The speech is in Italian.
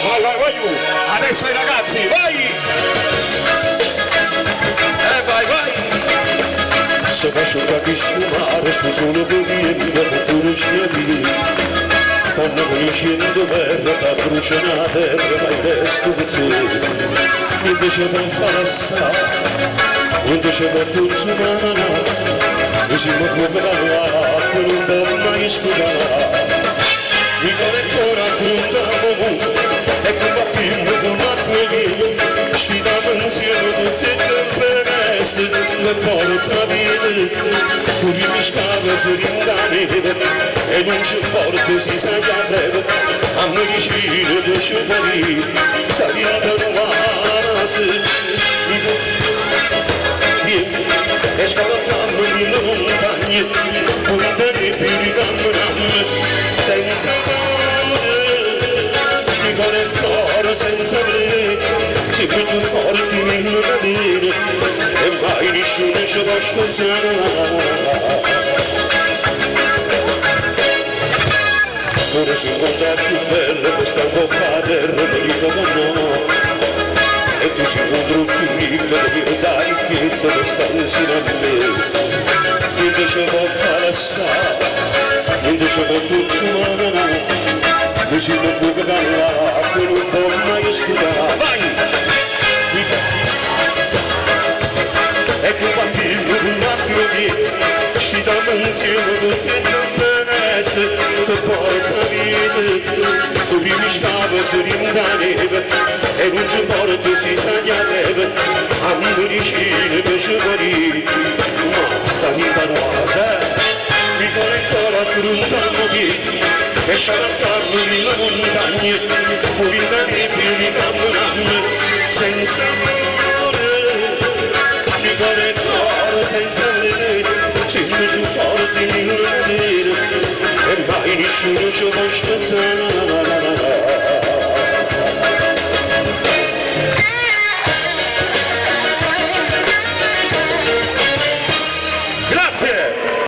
Vai, vai, vai, adesso ai ragazzi, vai! Vai, vai! Se faccio sfumare, sto solo beviendo, oppure schiavino. Stanno crescendo verre, da bruciare la terra, ma il resto di te. Niente c'è da fare assai, niente c'è da consumare. E si mi fuoco dall'acqua, non può mai studiare. Mi vuole ancora affrontare e combattimmo con l'acqua viva, sfidiamo insieme tutte le tempeste, le porta via, corriamo scava, si rindaneva, e non ci porta, si sa che a breve, a medicina che ci morì, sta vita nuova, vieni, e scavalcando le montagne, pure per i più di camminare, senza cuore e cuore senza vedere, si più forti nel cadere, e mai nessuno ci può spezzare. Ora si incontra più bella questa coppa terra, ti dico che no, e tu si incontra più ricca, ti dico da ricchezza che sta vicino a me. Niente ci può fare assai, niente ci può consumare, mi si può fuoco dall'acqua, non può mai studiare. Vai! E combattimmo con l'acqua via, sfidiamo insieme tutte le tempeste, che porta vita, corriamo scava, si rindaneva, e non ci porta, si sa che aveva, a medicina che ci morì, ma sta vita nuova, mi vuole ancora affrontare via, e scialaccarmi nelle montagne, pure in più mi camminano, senza amore, mi cuore e cuore senza vedere, sempre più forti nel vedere, e mai nessuno ci può spezzare.